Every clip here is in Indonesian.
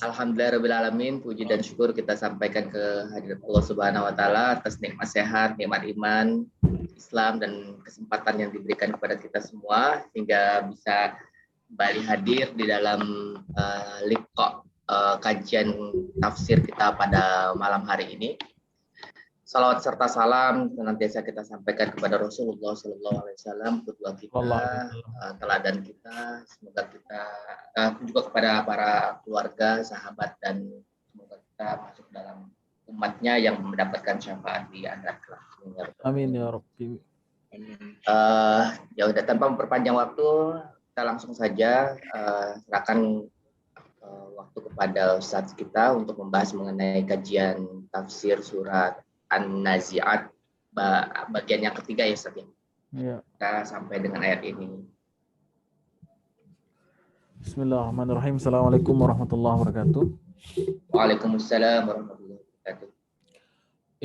Alhamdulillahirrahmanirrahim, puji dan syukur kita sampaikan ke hadirat Allah Subhanahu wa Ta'ala atas nikmat sehat, nikmat iman, Islam, dan kesempatan yang diberikan kepada kita semua sehingga bisa kembali hadir di dalam liqa kajian tafsir kita pada malam hari ini. Salawat serta salam senantiasa kita sampaikan kepada Rasulullah SAW, kedua kita, teladan kita. Semoga kita juga kepada para keluarga, sahabat, dan semoga kita masuk dalam umatnya yang mendapatkan syafaat di akhirat kelak. Amin ya Rabbi. Ya udah, tanpa memperpanjang waktu, kita langsung saja serahkan waktu kepada Ustadz kita untuk membahas mengenai kajian tafsir surat An-Nazi'at bagian yang ketiga ya Ustaz ya. Kita sampai dengan ayat ini. Bismillahirrahmanirrahim. Assalamualaikum warahmatullahi wabarakatuh. Waalaikumsalam warahmatullahi wabarakatuh.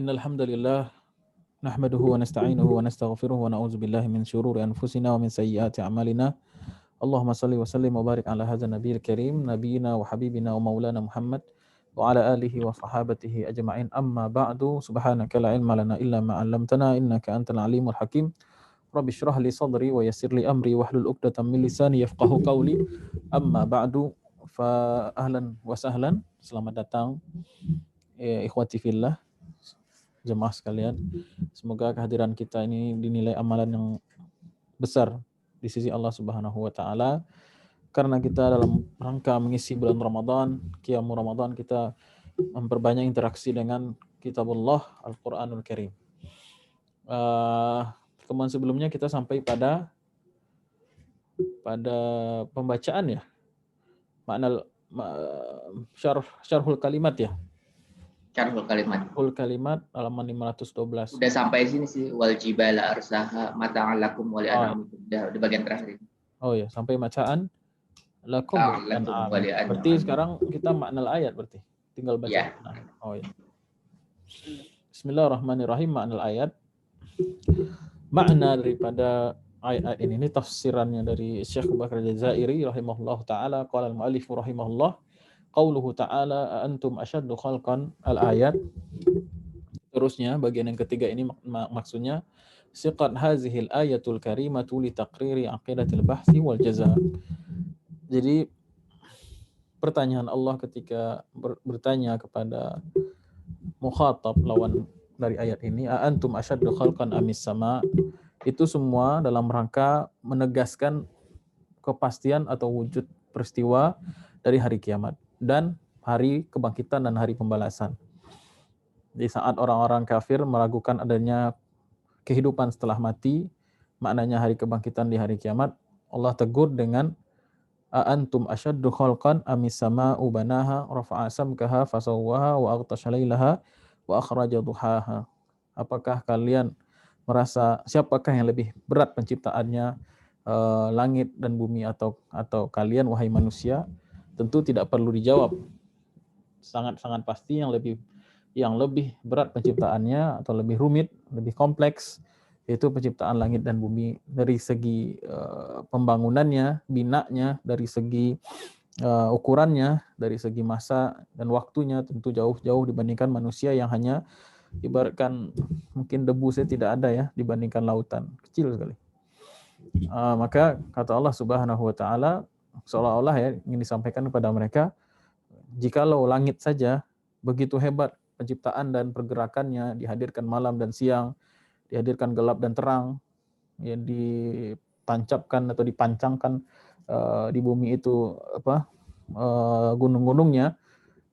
Innal hamdalillah nahmaduhu wa nasta'inuhu wa nastaghfiruhu wa na'udzu billahi min syururi anfusina wa min sayyiati a'malina. Allahumma shalli wa sallim wa barik ala hadzal nabiyil karim nabiyina wa habibina wa maulana Muhammad wa ala alihi wa sahabatihi ajma'in, amma ba'du. Subhanaka la ilma lana illa ma 'allamtana innaka antal alimul hakim. Rabbi shrah li sadri wa yassir li amri wahlul 'uqdatam min lisani yafqahu qawli. Amma ba'du, fa ahlan wa sahlan. Selamat datang ikhwati fillah, jemaah sekalian. Semoga kehadiran kita ini dinilai amalan yang besar di sisi Allah Subhanahu wa taala. Karena kita dalam rangka mengisi bulan Ramadan, qiyamul Ramadan, kita memperbanyak interaksi dengan kitabullah Al-Quranul Karim. Pertemuan sebelumnya kita sampai pada pembacaan ya, makna syarhul kalimat ya. Syarhul kalimat halaman 512. Udah sampai sini sih, wal jibala arsaha mata'an lakum wa li'anamikum. Di bagian terakhir ini. Oh ya, sampai bacaan lakum an'am. Berarti sekarang kita makna ayat berarti. Tinggal baca. Ya. Oh ya. Bismillahirrahmanirrahim, makna ayat. Makna daripada ayat ini tafsirannya dari Syekh Abu Bakar Jazairi rahimahullah taala. Qala al-mu'allif rahimahullah, qauluhu ta'ala antum asyaddu khalqan, al-ayat. Terusnya bagian yang ketiga ini maksudnya siqat hazihil ayatul karimatu li taqriri aqidatil bahsi wal jaza. Jadi pertanyaan Allah ketika bertanya kepada mukhatab lawan dari ayat ini, a antum asyaddu khalqan amis sama, itu semua dalam rangka menegaskan kepastian atau wujud peristiwa dari hari kiamat dan hari kebangkitan dan hari pembalasan. Di saat orang-orang kafir meragukan adanya kehidupan setelah mati, maknanya hari kebangkitan di hari kiamat, Allah tegur dengan antum asyaddu khalqan amis sama'u banaha rafa'a samkaha fasawwaha wa aghtasha lailaha wa akhraja duhaha. Apakah kalian merasa siapakah yang lebih berat penciptaannya, langit dan bumi atau kalian wahai manusia? Tentu tidak perlu dijawab. Sangat-sangat pasti yang lebih berat penciptaannya atau lebih rumit, lebih kompleks, yaitu penciptaan langit dan bumi dari segi pembangunannya, binanya, dari segi ukurannya, dari segi masa dan waktunya tentu jauh-jauh dibandingkan manusia yang hanya ibaratkan mungkin debu saya tidak ada ya dibandingkan lautan, kecil sekali. Maka kata Allah Subhanahu wa taala seolah-olah ya ingin disampaikan kepada mereka, jikalau langit saja begitu hebat penciptaan dan pergerakannya, dihadirkan malam dan siang, dihadirkan gelap dan terang, ya ditancapkan atau dipancangkan di bumi itu gunung-gunungnya,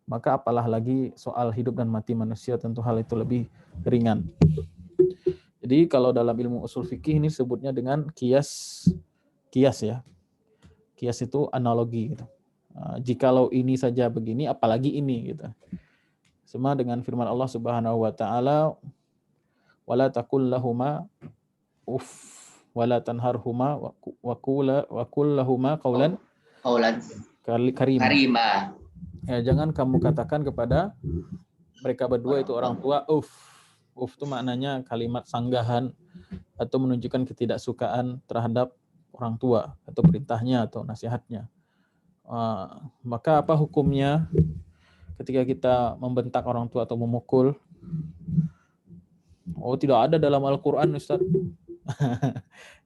maka apalah lagi soal hidup dan mati manusia, tentu hal itu lebih ringan. Jadi kalau dalam ilmu usul fikih ini sebutnya dengan kias ya. Kias itu analogi gitu. Jikalau ini saja begini, apalagi ini gitu. Sama dengan firman Allah Subhanahu wa taala, wala taqul lahuma uff wala tanharhuma wa qul lahuma qaulan karima. Ya, jangan kamu katakan kepada mereka berdua itu orang tua uff. Uff itu maknanya kalimat sanggahan atau menunjukkan ketidaksukaan terhadap orang tua atau perintahnya atau nasihatnya. Maka apa hukumnya ketika kita membentak orang tua atau memukul? Oh, tidak ada dalam Al-Quran, Ustaz.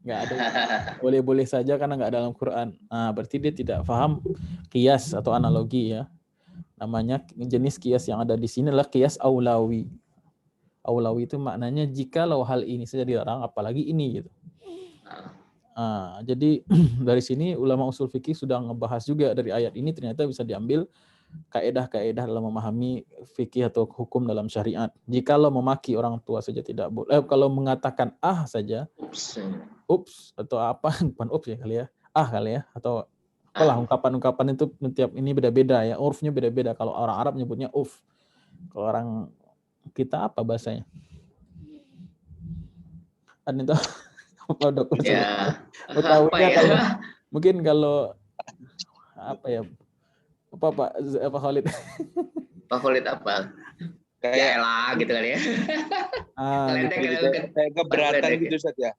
Nggak ada. Boleh-boleh saja karena nggak dalam Quran. Berarti dia tidak paham kias atau analogi ya. Namanya jenis kias yang ada di sini adalah kias aulawi. Aulawi itu maknanya jikalau hal ini saja dilarang, apalagi ini gitu. Jadi dari sini ulama usul fikih sudah ngebahas juga dari ayat ini ternyata bisa diambil kaedah-kaedah dalam memahami fikih atau hukum dalam syariat. Jikalau memaki orang tua saja tidak boleh. Kalau mengatakan saja, ups atau apa, bukan ups ya kali ya, kali ya, atau apalah ungkapan-ungkapan itu tiap ini beda-beda ya, urfnya beda-beda. Kalau orang Arab nyebutnya uf, kalau orang kita apa bahasanya? Ada itu apa dokter? Ya, Tahunya apa ya? kalau mungkin kalau apa ya? Apa Khalid? Pak Khalid apa? Kayak lah gitu kali ya. Kayak keberatan gitu Ustaz ya.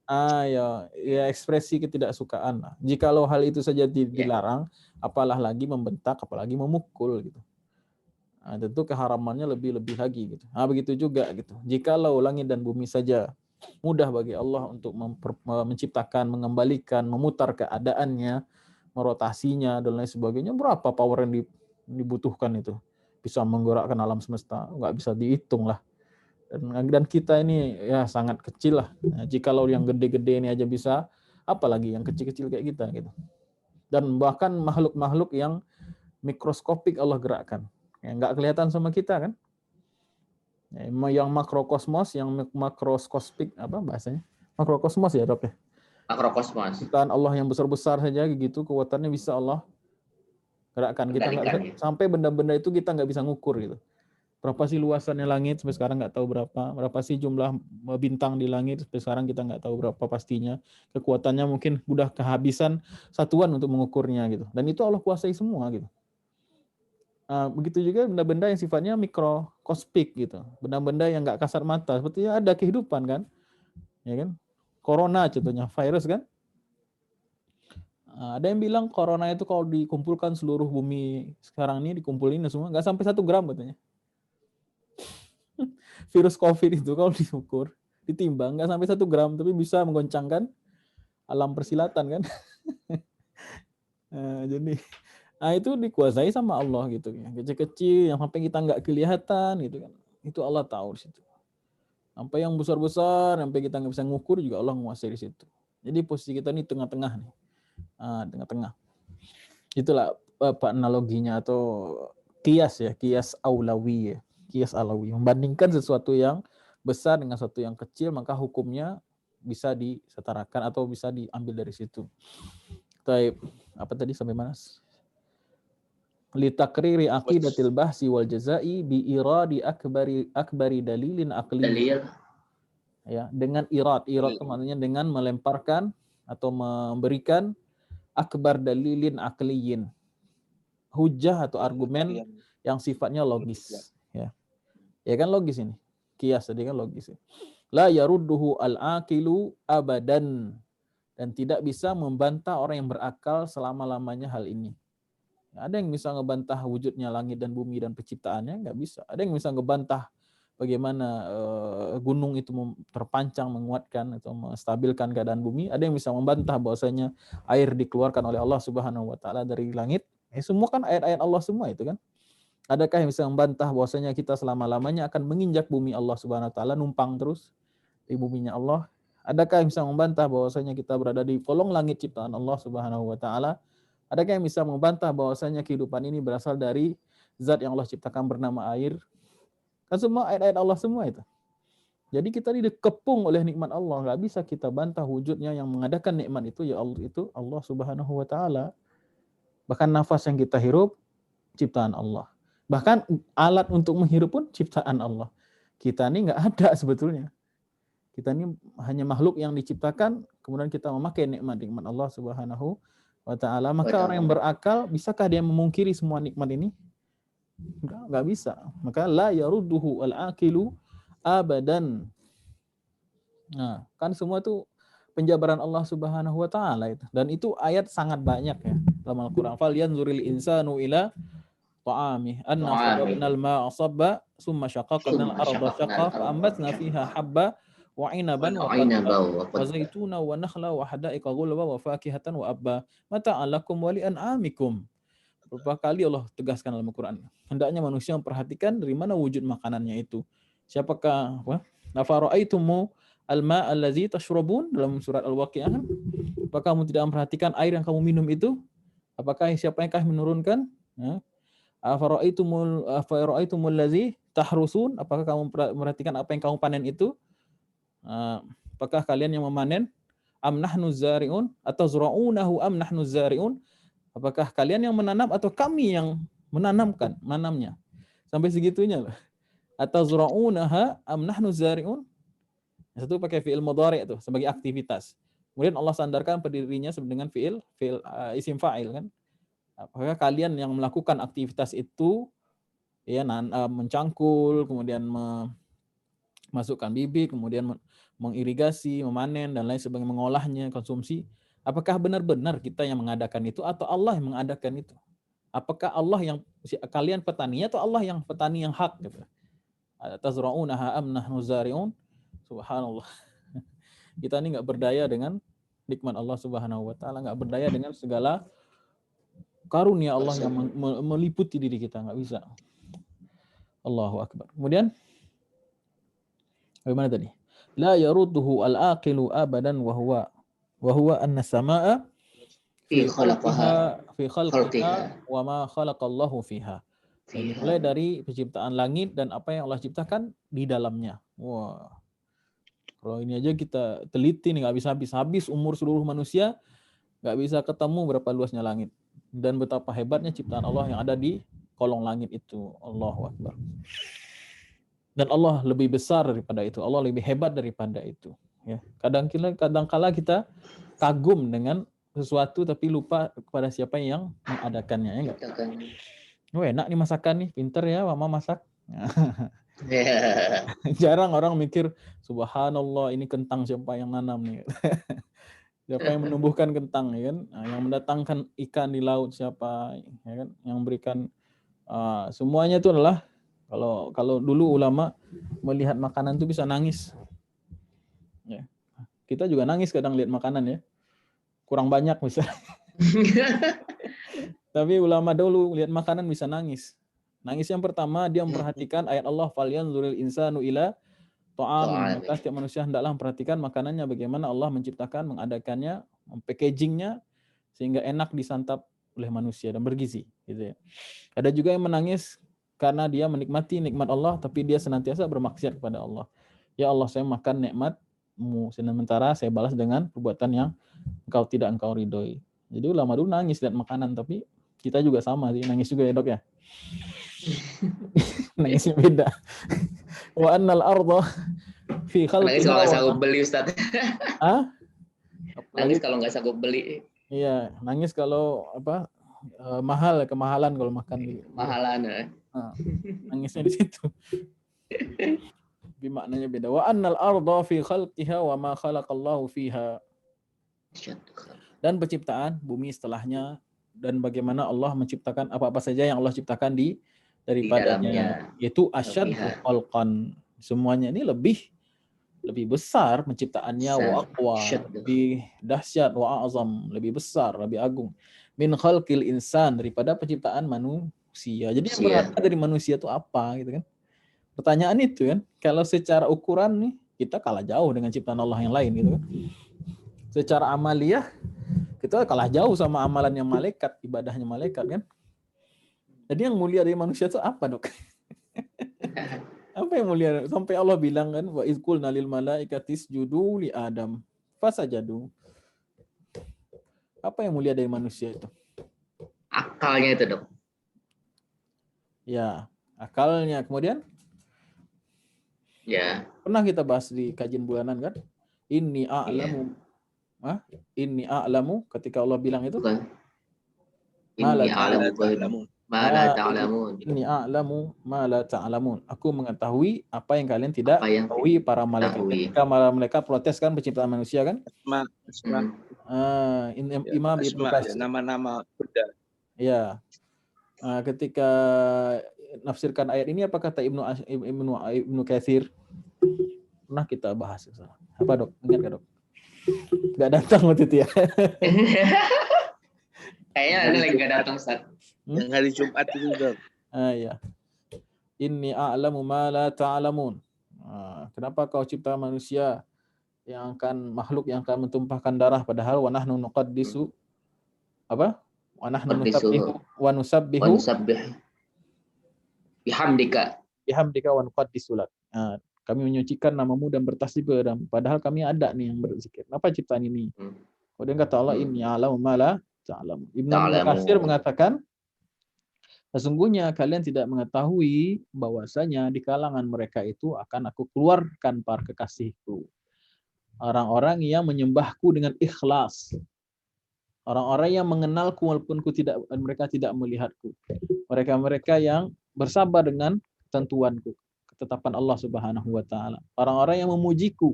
Ya ekspresi ketidaksukaan lah. Jikalau hal itu saja dilarang, apalah lagi membentak, apalagi memukul gitu. Tentu keharamannya lebih lagi gitu. Begitu juga gitu. Jikalau langit dan bumi saja mudah bagi Allah untuk menciptakan, mengembalikan, memutar keadaannya, merotasinya dan lain sebagainya, berapa power yang dibutuhkan itu? Bisa menggerakkan alam semesta, nggak bisa dihitung lah. Dan kita ini ya sangat kecil lah. Jikalau yang gede-gede ini aja bisa, apalagi yang kecil-kecil kayak kita gitu. Dan bahkan makhluk-makhluk yang mikroskopik Allah gerakkan, yang nggak kelihatan sama kita kan? Yang makrokosmos, yang makroskopik apa bahasanya? Makrokosmos ya dok ya? Makrokosmos. Ciptaan Allah yang besar-besar saja gitu, kekuatannya bisa Allah gerakkan. Kita nggak sampai benda-benda itu kita nggak bisa ngukur gitu. Berapa sih luasannya langit sampai sekarang nggak tahu berapa sih jumlah bintang di langit sampai sekarang kita nggak tahu berapa pastinya. Kekuatannya mungkin udah kehabisan satuan untuk mengukurnya gitu. Dan itu Allah kuasai semua gitu. Begitu juga benda-benda yang sifatnya mikroskopik gitu, benda-benda yang nggak kasar mata, sepertinya ada kehidupan kan, ya kan? Corona contohnya, virus kan? Ada yang bilang corona itu kalau dikumpulkan seluruh bumi sekarang ini dikumpulin semua nggak sampai 1 gram katanya. Virus COVID itu kalau diukur, ditimbang nggak sampai 1 gram, tapi bisa menggoncangkan alam persilatan kan? Jadi itu dikuasai sama Allah gitu ya. Kecil-kecil yang sampai kita nggak kelihatan gitu kan. Itu Allah tahu di situ. Sampai yang besar-besar, sampai kita nggak bisa ngukur juga Allah menguasai di situ. Jadi posisi kita ini tengah-tengah nih. Tengah-tengah. Itulah analoginya atau kias ya, kias aulawi ya. Kias alawi. Membandingkan sesuatu yang besar dengan sesuatu yang kecil, maka hukumnya bisa disetarakan atau bisa diambil dari situ. Apa tadi sampai mana? Litakriri aqidatil bahsi wal jazai bi iradi akbari dalilin aqli. Ya, dengan irad itu maksudnya dengan melemparkan atau memberikan akbar dalilin aqliyin. Hujah atau argumen yang sifatnya logis, ya. Ya kan logis ini. Kias tadi kan logis. La yarudduhu al-aqilu abadan, dan tidak bisa membantah orang yang berakal selama-lamanya hal ini. Ada yang bisa ngebantah wujudnya langit dan bumi dan penciptaannya? Nggak bisa. Ada yang bisa ngebantah bagaimana gunung itu terpancang, menguatkan atau menstabilkan keadaan bumi. Ada yang bisa membantah bahwasanya air dikeluarkan oleh Allah Subhanahu wa taala dari langit. Semua kan ayat-ayat Allah semua itu kan. Adakah yang bisa membantah bahwasanya kita selama-lamanya akan menginjak bumi Allah Subhanahu wa taala, numpang terus di buminya Allah? Adakah yang bisa membantah bahwasanya kita berada di kolong langit ciptaan Allah Subhanahu wa taala? Adakah yang bisa membantah bahwasanya kehidupan ini berasal dari zat yang Allah ciptakan bernama air? Kan semua ayat-ayat Allah semua itu. Jadi kita ini dikepung oleh nikmat Allah. Nggak bisa kita bantah wujudnya. Yang mengadakan nikmat itu ya Allah, itu Allah Subhanahu wa taala. Bahkan nafas yang kita hirup ciptaan Allah. Bahkan alat untuk menghirup pun ciptaan Allah. Kita ini nggak ada sebetulnya. Kita ini hanya makhluk yang diciptakan, kemudian kita memakai nikmat-nikmat Allah Subhanahu wa ta'ala. Maka orang yang berakal, bisakah dia memungkiri semua nikmat ini? Enggak bisa. Maka la yarudduhu al-aqilu abadan. Nah, kan semua itu penjabaran Allah Subhanahu wa ta'ala itu. Dan itu ayat sangat banyak ya. dalam Al-Qur'an. Fal yanzuril insanu ila ta'amih anna Ta'amih. sababnal ma'a sabba summa syaqaqnal arda syaqqa fa ambatna fiha habba wa 'inaban wa qadba wa zaituna wa nakhla wa hada'iqa ghulba wa fakihatan wa abba mata'an lakum wa li'an'amikum. Beberapa kali Allah tegaskan dalam Al-Qur'an. Hendaknya manusia memperhatikan dari mana wujud makanannya itu. Siapakah apa? Nafara'aitumu al-ma' allazi tashrabun dalam surat Al-Waqi'ah. Apakah kamu tidak memperhatikan air yang kamu minum itu? Apakah siapa yang menurunkan? Afara'aitumul ladzi tahrusun? Apakah kamu memperhatikan apa yang kamu panen itu? Apakah kalian yang memanen? Am nahnu zari'un atau zura'unahu am nahnu zari'un? Apakah kalian yang menanam atau kami yang menanamnya? Sampai segitunya loh. Atau zura'unaha am nahnu zari'un? Satu pakai fi'il mudhari' itu sebagai aktivitas. Kemudian Allah sandarkan pendirinya dengan fi'il isim fa'il kan. Apakah kalian yang melakukan aktivitas itu ya mencangkul, kemudian memasukkan bibit, kemudian mengirigasi, memanen dan lain sebagainya, mengolahnya, konsumsi. Apakah benar-benar kita yang mengadakan itu atau Allah yang mengadakan itu? Apakah Allah yang kalian petaninya atau Allah yang petani yang hak gitu. Tazra'unaha am nahnu zari'un? Subhanallah. Kita ini enggak berdaya dengan nikmat Allah Subhanahu wa taala, enggak berdaya dengan segala karunia Allah yang meliputi diri kita, enggak bisa. Allahu akbar. Kemudian bagaimana tadi? La yarudduhu al-aqilu abadan wa huwa anna samaa fi khalqiha wa ma khalaqallahu fiha. Ini mulai dari penciptaan langit dan apa yang Allah ciptakan di dalamnya. Wah. Kalau ini aja kita teliti nih nggak bisa habis umur seluruh manusia nggak bisa ketemu berapa luasnya langit dan betapa hebatnya ciptaan Allah yang ada di kolong langit itu. Allahu akbar. Dan Allah lebih besar daripada itu. Allah lebih hebat daripada itu. Ya. Kadang-kala kita kagum dengan sesuatu tapi lupa kepada siapa yang mengadakannya. Ya enggak? Oh, enak nih masakan nih, pinter ya mama masak. Jarang orang mikir, subhanallah ini kentang siapa yang nanam nih. Siapa yang menumbuhkan kentang ya kan? Nah, yang mendatangkan ikan di laut siapa ya kan? Yang memberikan semuanya itu adalah kalau dulu ulama melihat makanan itu bisa nangis. Ya. Kita juga nangis kadang lihat makanan ya. Kurang banyak misalnya. Tapi ulama dulu lihat makanan bisa nangis. Nangis yang pertama dia memperhatikan ayat Allah falyanzuril insanu ila ta'am. Maka setiap manusia hendaklah memperhatikan makanannya bagaimana Allah menciptakan, mengadakannya, packagingnya sehingga enak disantap oleh manusia dan bergizi gitu ya. Ada juga yang menangis karena dia menikmati nikmat Allah tapi dia senantiasa bermaksiat kepada Allah. Ya Allah, saya makan nikmat-Mu sementara saya balas dengan perbuatan yang Engkau ridhoi. Jadi ulama dulu nangis lihat makanan tapi kita juga sama sih, nangis juga ya Dok ya. Nangisnya beda. Wa annal arda fi khalqiha. Nangis kalau nggak sanggup beli Ustaz. Hah? Nangis kalau nggak sanggup beli. Iya, nangis kalau mahal, kemahalan kalau makan di mahalan ya. Nangisnya di situ. Tapi maknanya beda. Wa annal arda fi khalqiha wa ma khalaqallahu fiha. Dan penciptaan bumi setelahnya dan bagaimana Allah menciptakan apa-apa saja yang Allah ciptakan daripadanya, yaitu asyaddu khalqan. Semuanya ini lebih besar penciptaannya, wa aqwa, lebih dahsyat, wa azam, lebih besar, lebih agung min khalqil insan, daripada penciptaan manusia. Jadi yang berat dari manusia itu apa gitu kan? Pertanyaan itu kan. Kalau secara ukuran nih kita kalah jauh dengan ciptaan Allah yang lain gitu kan. Secara amaliyah kita kalah jauh sama amalannya malaikat, ibadahnya malaikat kan. Jadi yang mulia dari manusia itu apa, Dok? Apa yang mulia? Sampai Allah bilang kan, wa iz qulna lil malaikati isjudu li Adam fasajadu. Apa yang mulia dari manusia itu? Akalnya itu, Dok. Ya, akalnya. Kemudian? Ya. Pernah kita bahas di kajian bulanan kan? Inni a'lamu. Inni a'lamu, ketika Allah bilang itu. Bukan. Inni a'lamu ma la ta'lamun. Inni a'lamu ma la ta'lamun. Aku mengetahui apa yang kalian tidak ketahui. Para malaikat. Ketika malaikat protes kan penciptaan manusia kan? Imam Ibnu Asma, Katsir. nama-nama kuda. Ya. Ketika nafsirkan ayat ini apa kata Ibnu Katsir? Pernah kita bahas. Apa Dok? Ingat nggak Dok? Nggak datang waktu itu ya. Kayaknya ada lagi nggak datang Ustaz. Yang hari Jumat itu Dok. Ya. Inni a'lamu ma la ta'lamun. Kenapa kau cipta manusia yang akan makhluk yang akan mentumpahkan darah padahal wa nahnu nuqaddisu apa? Wa nahnu nusabbihu bihamdika wa nuqaddisu lak. Kami menyucikan namamu dan bertasbih kepadamu padahal kami ada nih yang berzikir. Kenapa ciptaan ini? Kemudian kata Allah inni a'lamu ma la ta'lamun. Ibnu Katsir mengatakan sesungguhnya kalian tidak mengetahui bahwasanya di kalangan mereka itu akan aku keluarkan para kekasihku. Orang-orang yang menyembahku dengan ikhlas. Orang-orang yang mengenalku walaupun mereka tidak melihatku. Mereka-mereka yang bersabar dengan ketentuanku, ketetapan Allah Subhanahu wa taala. Orang-orang yang memujiku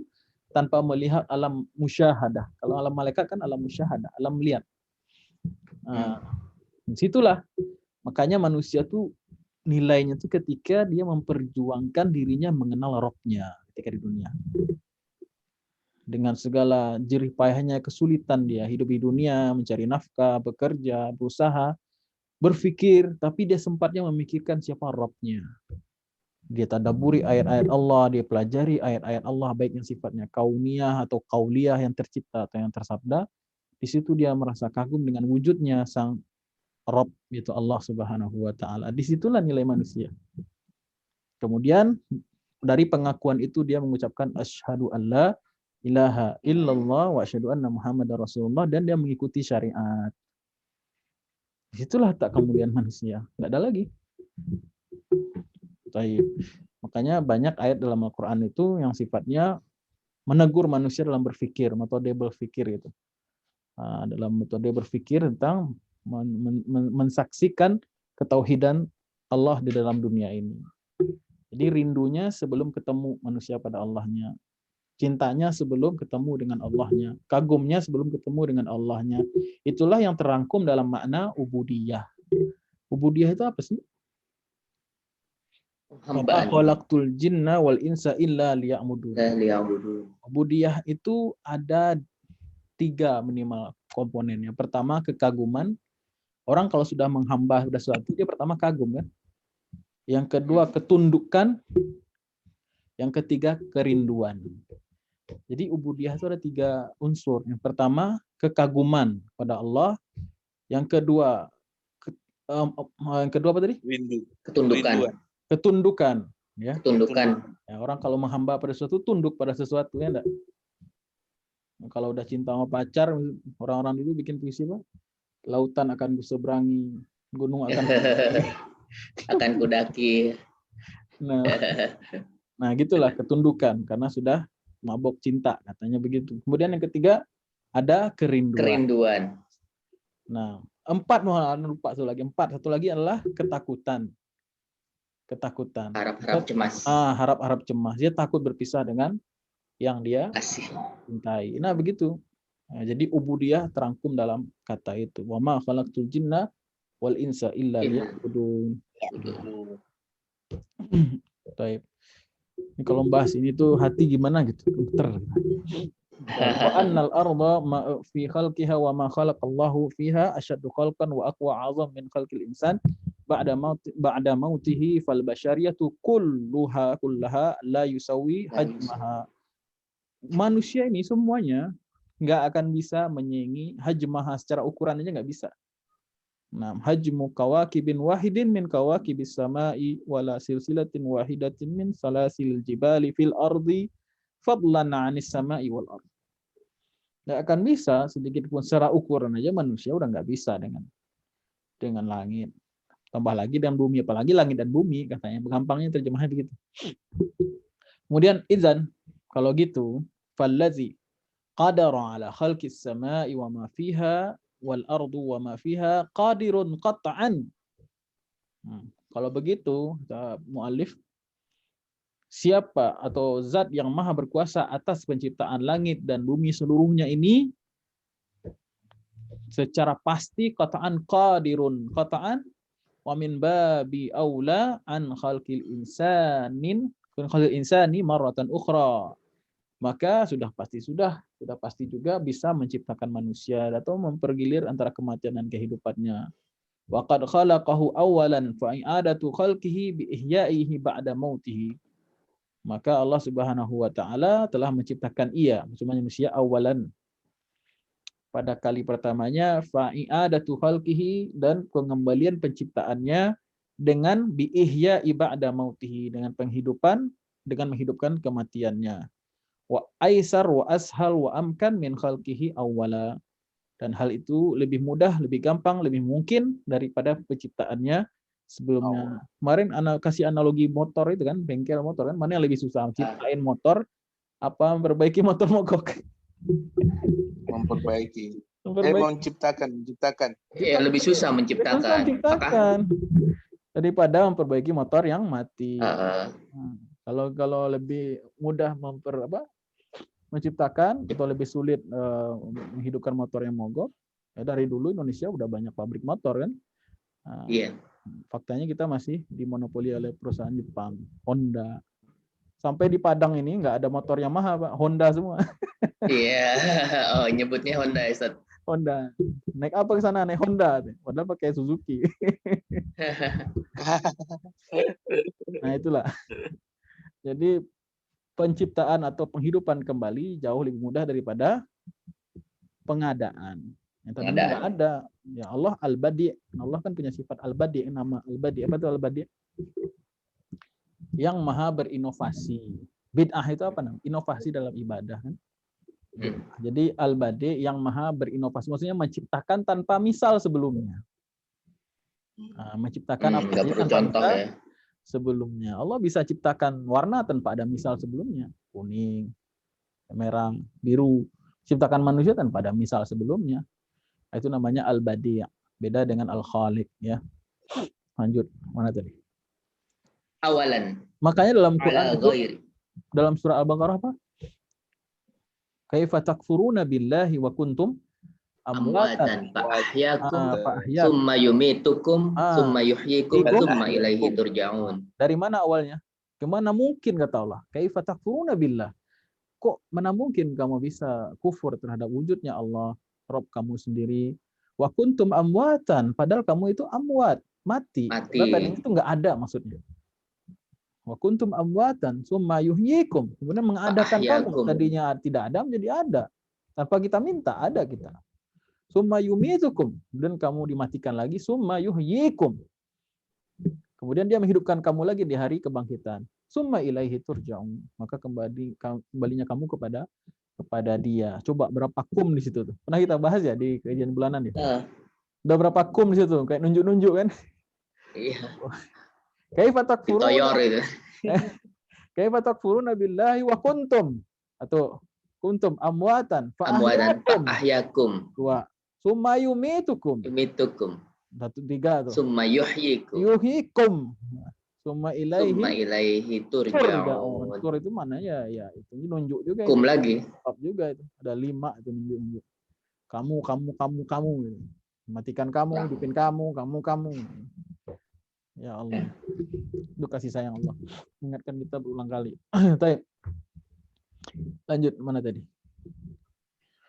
tanpa melihat alam musyahadah. Kalau alam malaikat kan alam musyahadah, alam melihat. Disitulah makanya manusia tuh nilainya tuh ketika dia memperjuangkan dirinya mengenal Rabb-nya ketika di dunia. Dengan segala jerih payahnya, kesulitan dia hidup di dunia, mencari nafkah, bekerja, berusaha, berpikir, tapi dia sempatnya memikirkan siapa Rabb-nya. Dia tadaburi ayat-ayat Allah, dia pelajari ayat-ayat Allah baik yang sifatnya kauniyah atau qauliyah yang tercipta atau yang tersabda. Di situ dia merasa kagum dengan wujudnya sang Rabb, yaitu Allah Subhanahu wa taala. Disitulah nilai manusia. Kemudian dari pengakuan itu dia mengucapkan asyhadu alla ilaha illallah wa asyhadu anna muhammadar rasulullah dan dia mengikuti syariat. Disitulah tak kemuliaan manusia. Enggak ada lagi. Baik. Makanya banyak ayat dalam Al-Qur'an itu yang sifatnya menegur manusia dalam berpikir, metode berpikir itu. Dalam metode berpikir tentang mensaksikan ketauhidan Allah di dalam dunia ini. Jadi rindunya sebelum ketemu manusia pada Allahnya. Cintanya sebelum ketemu dengan Allahnya. Kagumnya sebelum ketemu dengan Allahnya. Itulah yang terangkum dalam makna ubudiyah. Ubudiyah itu apa sih? Wa khalaqtul jinna wal insa illa liya'budun. Ubudiyah itu ada 3 minimal komponennya. Pertama kekaguman. Orang kalau sudah menghamba sesuatu, dia pertama kagum kan. Yang kedua ketundukan. Yang ketiga kerinduan. Jadi ubudiyah itu ada 3 unsur. Yang pertama kekaguman pada Allah. Yang kedua apa tadi? Ketundukan. Ya. Ketundukan. Ya, orang kalau menghamba pada sesuatu tunduk pada sesuatu ya enggak? Kalau udah cinta sama pacar, orang-orang dulu bikin puisi apa? Lautan akan kuseberangi, gunung akan kudaki. Nah, gitulah ketundukan karena sudah mabok cinta katanya begitu. Kemudian yang ketiga ada kerinduan. Nah, 4 lupa satu lagi. 4 satu lagi adalah ketakutan. Harap-harap cemas. Harap-harap cemas. Dia takut berpisah dengan yang dia cintai. Nah, begitu. Nah, jadi ubudiyah terangkum dalam kata itu. Wa ma khalaqtul jinna wal insa illa liya'budun. Baik. Ini kalau bahas ini tuh hati gimana gitu. Wa annal arda ma fi khalqiha wa ma khalaqallahu fiha asyaddu khalqan wa aqwa 'azam min khalqil insan ba'da mautihi fal bashariyatu kullaha la yusawi hajmaha. Manusia ini semuanya nggak akan bisa menyaingi hajmaha secara ukuran aja nggak bisa. Nah, hajmu kawakibin wahidin min kawakibis samai wala silsilatin wahidatin min salasil jibali fil ardi fadlan 'anis samai wal ard. Nggak akan bisa sedikit pun secara ukuran aja manusia udah nggak bisa dengan langit. Tambah lagi dengan bumi, apalagi langit dan bumi katanya. Gampangnya terjemahnya begitu. Kemudian idzan kalau gitu fallazi qadara ala khalqis samai wa ma fiha wal ardu wa ma fiha qadirun qat'an. Kalau begitu muallif, siapa atau zat yang maha berkuasa atas penciptaan langit dan bumi seluruhnya ini secara pasti qata'an qadirun, qata'an wa min babi aula an khalqil insani marratan ukhra. Maka sudah pasti juga bisa menciptakan manusia atau mempergilir antara kematian dan kehidupannya. Wa qad khalaqahu awalan fa i'adatu khalqihi bi ihya'ihi ba'da mautihi. Maka Allah Subhanahu wa taala telah menciptakan manusia awalan. Pada kali pertamanya fa i'adatu khalqihi, dan pengembalian penciptaannya dengan bi ihya'i ba'da mautihi, dengan menghidupkan kematiannya. Wa aisar wa ashal wa amkan min khalqihi awwala, dan hal itu lebih mudah, lebih gampang, lebih mungkin daripada penciptaannya sebelumnya. Kemarin kasih analogi motor itu kan, bengkel motor kan, mana yang lebih susah, ciptain motor apa memperbaiki motor mogok? Memperbaiki. Menciptakan. Ya, lebih susah menciptakan. Daripada memperbaiki motor yang mati. Kalau lebih mudah menciptakan atau lebih sulit menghidupkan motor yang mogok, ya dari dulu Indonesia udah banyak pabrik motor kan. Faktanya kita masih dimonopoli oleh perusahaan Jepang, Honda. Sampai di Padang ini nggak ada motor Yamaha, Pak, Honda semua. Iya, nyebutnya Honda, Ustaz. Honda. Naik apa ke sana? Naik Honda. Padahal pakai Suzuki. Nah itulah. Jadi penciptaan atau penghidupan kembali jauh lebih mudah daripada pengadaan. Yang tadi nggak ada. Ya Allah Al-Badi'. Allah kan punya sifat Al-Badi', nama Al-Badi'. Apa itu Al-Badi'? Yang maha berinovasi. Bid'ah itu apa namanya? Inovasi dalam ibadah kan. Jadi Al-Badi' yang maha berinovasi, maksudnya menciptakan tanpa misal sebelumnya. Menciptakan apa saja tanpa misal sebelumnya. Allah bisa ciptakan warna tanpa ada misal sebelumnya. Kuning, merah, biru. Ciptakan manusia tanpa ada misal sebelumnya. Itu namanya Al-Badi'. Beda dengan Al-Khaliq ya. Lanjut, mana tadi? Awalan. Makanya dalam Quran itu, dalam surah Al-Baqarah apa? Kaifa takfuruna billahi wa kuntum amwatan fa'ahyakum summa yumitukum summa yuhyikum summa ilaihi turja'un. Dari mana awalnya? Kemana mungkin kata Allah? Kaifa takfuruna billah. Kok mana mungkin kamu bisa kufur terhadap wujudnya Allah, Rabb kamu sendiri? Wa kuntum amwatan, padahal kamu itu amwat, mati. Tadi itu enggak ada maksudnya. Wa kuntum amwatan summa yuhyikum. Kemudian mengadakan kamu. Tadinya tidak ada menjadi ada. Tanpa kita minta, ada kita. Summa yumitukum. Kemudian kamu dimatikan lagi. Summa yuhyikum. Kemudian dia menghidupkan kamu lagi di hari kebangkitan. Summa ilaihi turja'un. Maka kembalinya kamu kepada dia. Coba berapa kum di situ tuh. Pernah kita bahas ya di kajian bulanan ya. Udah berapa kum di situ, kayak nunjuk-nunjuk kan. Iya. Kaifa takfuruna billahi wa kuntum, atau kuntum amwatan fa ahyakum wa summa yumitukum satu tiga tuh summa yuhyikum summa ilaihi turja'un. Tur itu mana ya itu nunjuk juga kum itu. Lagi Juga itu ada 5 itu nunjuk kamu gitu. Matikan kamu, hidupin kamu. Ya Allah, itu kasih sayang Allah. Ingatkan kita berulang kali. Baik. Lanjut, mana tadi?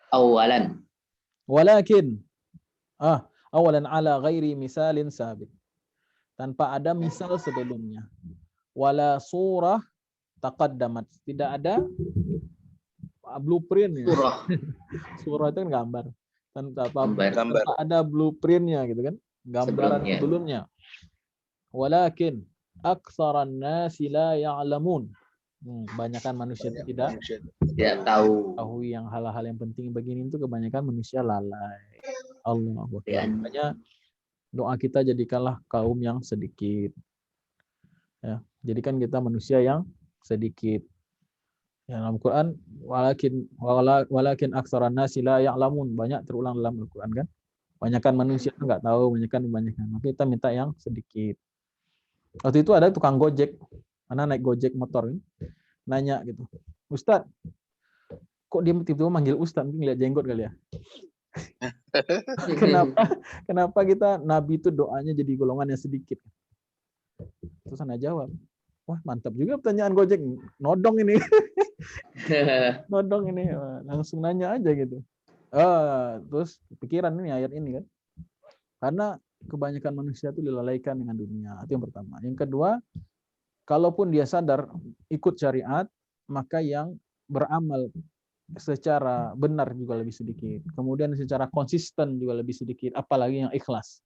Awalan. Walakin. Awalan ala ghairi misalin sabit. Tanpa ada misal sebelumnya. Wala surah taqaddamat. Tidak ada blueprint. Surah itu kan gambar. Tanpa ada blueprintnya gitu kan. Gambaran sebelumnya. Walakin aktsaran nasi la ya'lamun. Kebanyakan manusia tidak tahu yang hal-hal yang penting begini itu, kebanyakan manusia lalai. Allah makanya doa kita jadikanlah kaum yang sedikit. Ya, jadikan kita manusia yang sedikit. Ya, dalam Quran walakin aktsaran nasi la ya'lamun, banyak terulang dalam Al-Quran kan. Banyakan manusia enggak tahu, banyakan. Maka kita minta yang sedikit. Waktu itu ada tukang Gojek, anak naik Gojek motor, nanya gitu, Ustadz, kok dia tiba-tiba manggil Ustadz, mungkin lihat jenggot kali ya. Kenapa kita Nabi itu doanya jadi golongan yang sedikit? Terus Ana jawab, wah mantap juga pertanyaan Gojek, nodong ini. Nodong ini, langsung nanya aja gitu. Terus pikiran ini ayat ini kan. Karena kebanyakan manusia itu dilalaikan dengan dunia. Itu yang pertama. Yang kedua, kalaupun dia sadar ikut syariat, maka yang beramal secara benar juga lebih sedikit. Kemudian secara konsisten juga lebih sedikit, apalagi yang ikhlas.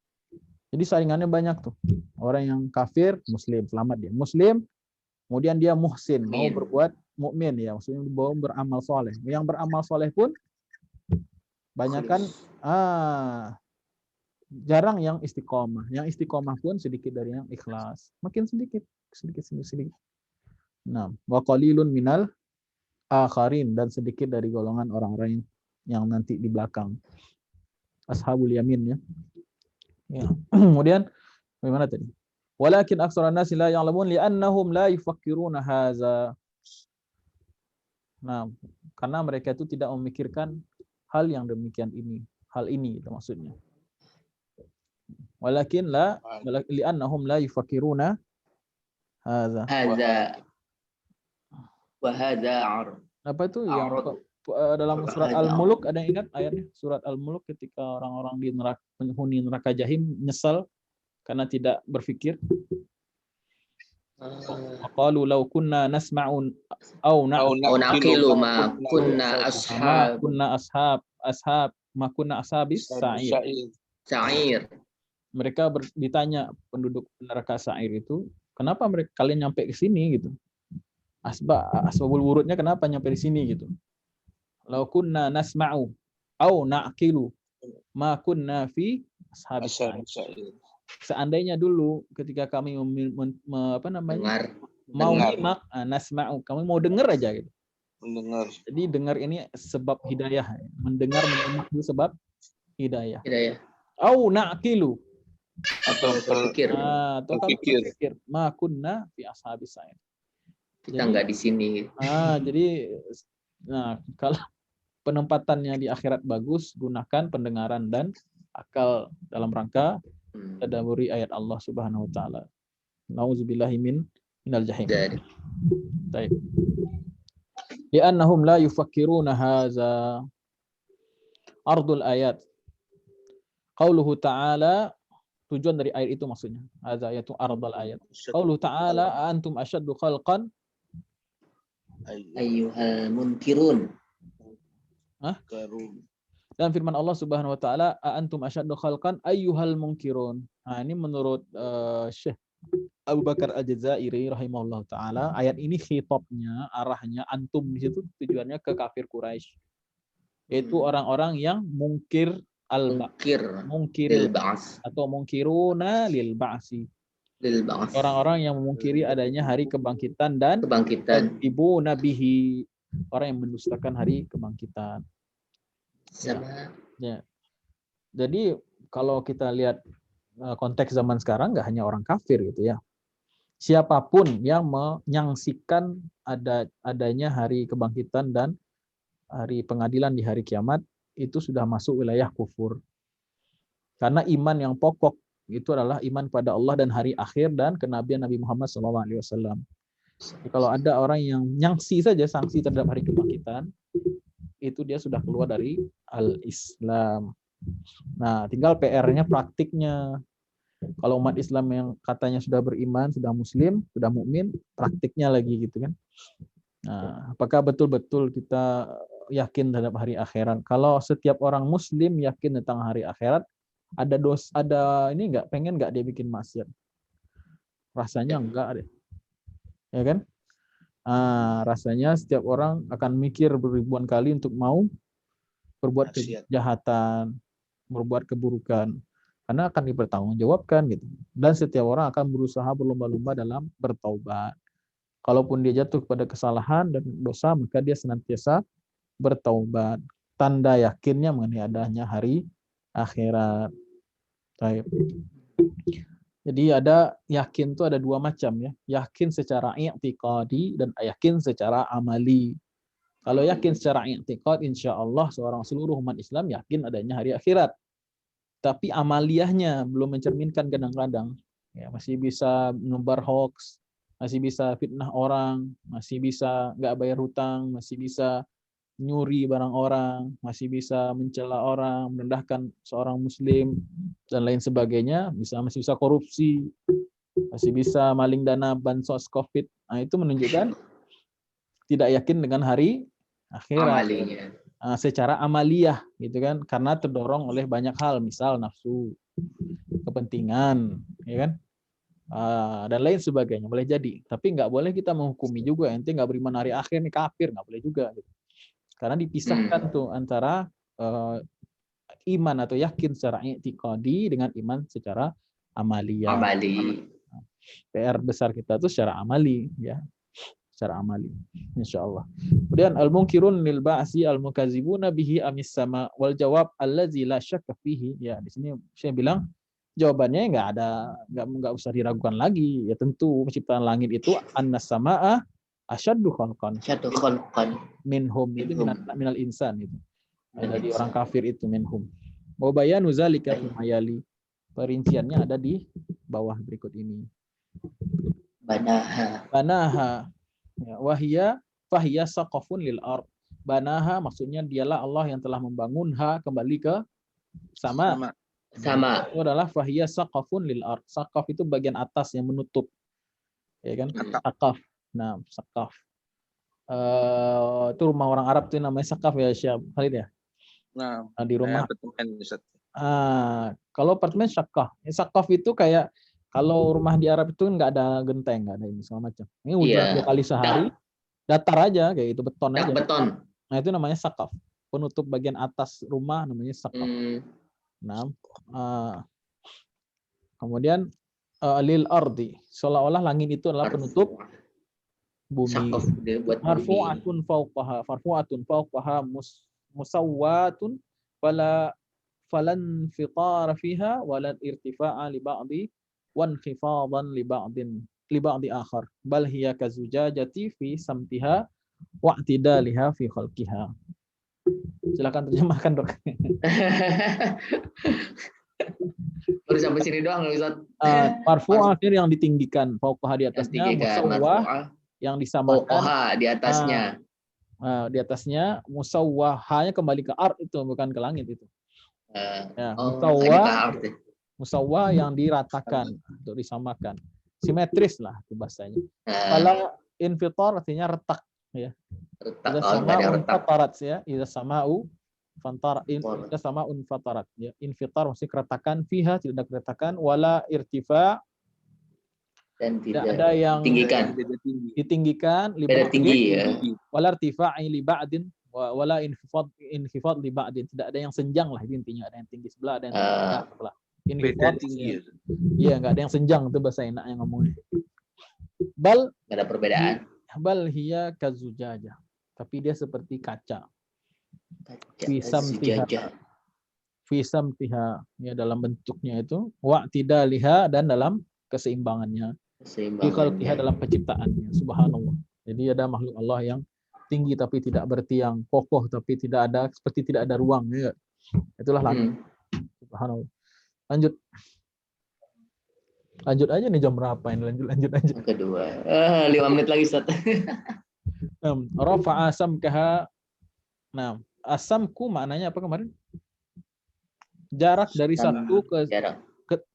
Jadi saingannya banyak tuh. Orang yang kafir, muslim, selamat dia. Muslim, kemudian dia muhsin, mau berbuat mukmin ya, maksudnya mau beramal soleh. Yang beramal soleh pun banyakan jarang yang istiqomah. Yang istiqomah pun sedikit dari yang ikhlas. Makin sedikit. Nah, wa qalilun minal akharin, dan sedikit dari golongan orang-orang yang nanti di belakang. Ashabul yamin ya. Ya. Kemudian bagaimana tadi? Walakin aktsarun nasi la ya'lamun li'annahum la yufakkiruna hadza. Nah, karena mereka itu tidak memikirkan hal yang demikian ini, hal ini itu maksudnya. Walakin li'annahum la yufakkiruna hadza. Wa hadza Apa itu yang dalam surat Al-Mulk, ada yang ingat ayatnya? Surat Al-Mulk ketika orang-orang di neraka, penghuni neraka Jahim nyesal karena tidak berpikir. Qalu law kunna nasma'un aw naqilu ma kunna ashabis sa'ir. Mereka ditanya penduduk neraka Sa'ir itu, kenapa kalian nyampe ke sini gitu? Asbabul wurudnya kenapa nyampe di sini gitu? Law kunna nasma'u aw naqilu ma kunna fi ashabis sa'ir. Seandainya dulu ketika kami mau nyimak, nasma'u, kami mau dengar aja gitu. Mendengar. Jadi dengar ini sebab hidayah. Mendengar menyimak itu sebab hidayah. Au naqilu, atau berpikir. Atau kami berpikir, ma kunna fi ashabis sa'ir. Kita enggak di sini. Jadi kalau penempatannya di akhirat bagus, gunakan pendengaran dan akal dalam rangka tadabburi ayat Allah Subhanahu wa taala. Nauzubillahi minal jahim. Baik. Li'annahum la yufakkiruna hadza ardul ayat. Qauluhu ta'ala, tujuan dari ayat itu maksudnya. Hadza ayatu ardul ayat. Qauluhu ta'ala, antum asyaddu khalqan ayyuhal munkirun. Dan firman Allah Subhanahu wa taala, antum asyaddu khalqan ayyuhal munkirun. Nah, ini menurut Syekh Abu Bakar Al-Jazairi rahimahullah taala, ayat ini khitabnya, arahnya antum di situ tujuannya ke kafir Quraisy. Yaitu orang-orang yang mungkiril ba'ats atau mungkiruna lil ba'si. Orang-orang yang memungkiri adanya hari kebangkitan dan ibu nabihi, orang yang mendustakan hari kebangkitan. Ya. Jadi kalau kita lihat konteks zaman sekarang, nggak hanya orang kafir gitu ya. Siapapun yang menyaksikan adanya hari kebangkitan dan hari pengadilan di hari kiamat, itu sudah masuk wilayah kufur. Karena iman yang pokok itu adalah iman pada Allah dan hari akhir dan kenabian Nabi Muhammad SAW. Jadi kalau ada orang yang sanksi terhadap hari kebangkitan, itu dia sudah keluar dari al-Islam. Nah, tinggal PR-nya praktiknya. Kalau umat Islam yang katanya sudah beriman, sudah muslim, sudah mukmin, praktiknya lagi gitu kan. Nah, apakah betul-betul kita yakin terhadap hari akhirat? Kalau setiap orang muslim yakin tentang hari akhirat, ada ini enggak, pengen enggak dia bikin maksiat? Rasanya enggak deh. Ya kan? Rasanya setiap orang akan mikir beribuan kali untuk mau berbuat kejahatan, berbuat keburukan, karena akan dipertanggungjawabkan gitu. Dan setiap orang akan berusaha berlomba-lomba dalam bertaubat. Kalaupun dia jatuh pada kesalahan dan dosa, maka dia senantiasa bertaubat. Tanda yakinnya mengenai adanya hari akhirat. Baik. Jadi ada yakin itu ada dua macam ya. Yakin secara i'tiqadi dan yakin secara amali. Kalau yakin secara i'tiqad, insya Allah seluruh umat Islam yakin adanya hari akhirat. Tapi amaliyahnya belum mencerminkan kadang-kadang. Ya, masih bisa menebar hoax, masih bisa fitnah orang, masih bisa nggak bayar hutang, masih bisa nyuri barang orang, masih bisa mencela orang, merendahkan seorang muslim, dan lain sebagainya. Masih bisa korupsi, masih bisa maling dana bansos COVID. Nah, itu menunjukkan tidak yakin dengan hari akhirat. Amalinya. Secara amaliyah gitu kan, karena terdorong oleh banyak hal, misal nafsu, kepentingan, ya kan, dan lain sebagainya. Boleh jadi, tapi nggak boleh kita menghukumi juga ente nggak beriman hari akhir nih kafir, nggak boleh juga gitu. Karena dipisahkan tuh antara iman atau yakin secara i'tiqadi dengan iman secara amaliyah. Amali. PR besar kita tuh secara amali, ya, secara amali, insyaallah. Kemudian al-munkirun lil ba'si al-mukazibuna bihi amis sama, wal jawab allazi la syakka fihi. Ya, di sini saya bilang jawabannya nggak usah diragukan lagi. Ya tentu penciptaan langit itu annas samaa asyaddu khalqan. Syaddu khalqan. Minhum itu minal insan itu. Dari orang kafir itu minhum. Wa bayanu zalika fi mayali. Perinciannya ada di bawah berikut ini. Banaha. Ya, fahiya saqafun lil ard. Banaha maksudnya dialah Allah yang telah membangunha kembali ke sama. Itu adalah fahiya saqafun lil ard. Saqaf itu bagian atas yang menutup. Ya kan? Saqaf. Nah, saqaf. Itu rumah orang Arab itu namanya saqaf ya, Syekh Khalid ya. Nah, di rumah. Kalau apartemen saqaf. Saqaf itu kayak kalau rumah di Arab itu nggak ada genteng, nggak ada ini segala macam. Ini hujan 2 kali sehari, datar aja kayak itu, beton aja. Beton. Nah itu namanya saqaf. Penutup bagian atas rumah namanya saqaf. Nah, kemudian lil ardi, seolah-olah langit itu adalah penutup bumi. Marfu'atun fawqaha musawwatun falan fitara fiha walan irtifa'a li ba'di wan khifadan li ba'di akhar bal hiya kazujajati fi samtiha wa i'tidaliha fi khalqiha. Silakan terjemahkan, Dok. Baru sampai sini doang, Ustaz. Marfu' akhir yang ditinggikan, fauqaha di atasnya, musawwah yang disamakan, fauqaha di atasnya. Di atasnya, musawwahanya kembali ke ard itu, bukan ke langit itu. Musawwah yang diratakan untuk disamakan, simetris lah itu bahasanya. Kalau infitar artinya retak, ya. Idza sama'un fatarat, ya. Idza sama'u fatarat, ya. Infitar maksudnya keretakan, fiha tidak ada keretakan, wala irtifa dan tidak ada yang ditinggikan, tidak tinggi, ya. Wala irtifa'i li ba'din wala inkhifad li ba'din, tidak ada yang senjang lah intinya, ada yang tinggi sebelah, ada yang tinggi sebelah. Inkhifad tinggi. Iya, enggak ada yang senjang, itu bahasa enaknya ngomongnya. Bal enggak ada perbedaan. Bal hiya kazujajah, tapi dia seperti kaca. Fisamtiha, ya, dalam bentuknya itu, wa tidaliha, dan dalam keseimbangannya. Khalqiha, dalam penciptaannya. Subhanallah. Jadi ada makhluk Allah yang tinggi tapi tidak bertiang, kokoh tapi tidak ada, seperti tidak ada ruang, ya. Itulah langit. Subhanallah. Lanjut aja nih, jam berapa ini? Lanjut aja. Kedua. 5 menit lagi, Ustaz. Rafa'a samkaha. Nah, asamku maknanya apa kemarin? Jarak dari satu ke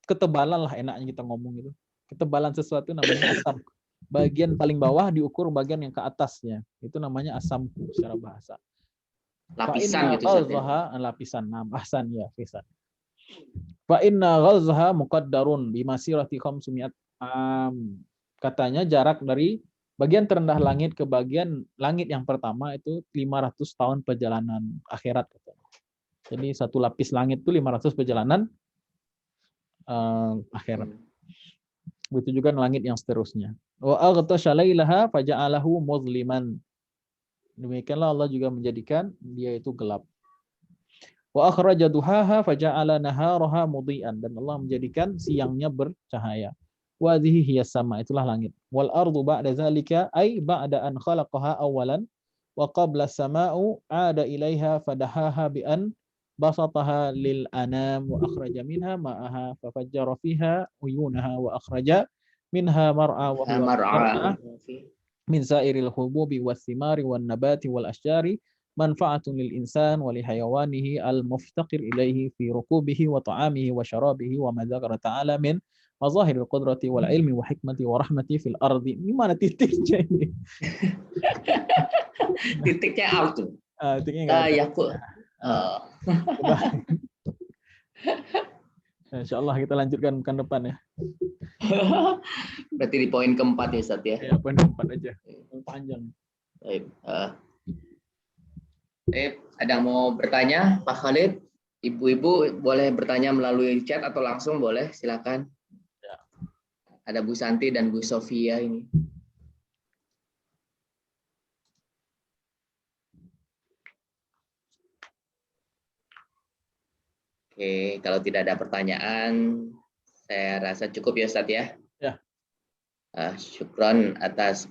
ketebalan lah, enaknya kita ngomong gitu. Ketebalan sesuatu namanya asam. Bagian paling bawah diukur bagian yang ke atasnya. Itu namanya asamku secara bahasa. Lapisan gitu, lapisan. Nah, ahsan, ya, lapisan. Fa inna ghazha muqaddarun bi masirati 500 am. Katanya jarak dari bagian terendah langit ke bagian langit yang pertama itu 500 tahun perjalanan akhirat, katanya. Jadi satu lapis langit itu 500 perjalanan akhirat. Begitu juga langit yang seterusnya. Wa aghtasha lailaha faja'alahu muzliman. Demikianlah Allah juga menjadikan dia itu gelap. Wa akhraja duhaha faja'ala naharaha mudhi'an, dan Allah menjadikan siangnya bercahaya. Wa hadhihi hiya sama, itulah langit. Wal ardu ba'da zalika ay ba'da an khalaqaha awalan wa qabla as-sama'u 'ada ilaiha fadahaha bi an basataha lil anam wa akhraja minha ma'aha fafajjara fiha uyunaha wa akhraja minha mar'a wa huwa mar'a min sa'iril hububi was thimari wan nabati wal asyari manfa'atun lil insan wa li hayawanihi al muftaqir ilaihi fi rukubihi wa ta'amihi wa syarabihi wa ma dzakara ta'ala min mazahiril qudrati wal ilmi wa hikmati wa rahmati fil ardi. Gimana titiknya ini? Titiknya out tuh. Titiknya enggak ada. Ya kok. Insyaallah kita lanjutkan pekan depan ya. Berarti di poin keempat ya Ustaz ya. Ya, poin keempat aja. Yang panjang. Baik. Ada yang mau bertanya, Pak Khalid? Ibu-ibu boleh bertanya melalui chat atau langsung boleh, silakan. Ya. Ada Bu Santi dan Bu Sofia ini. Oke, kalau tidak ada pertanyaan, saya rasa cukup ya Ustaz ya. Ya. Syukron atas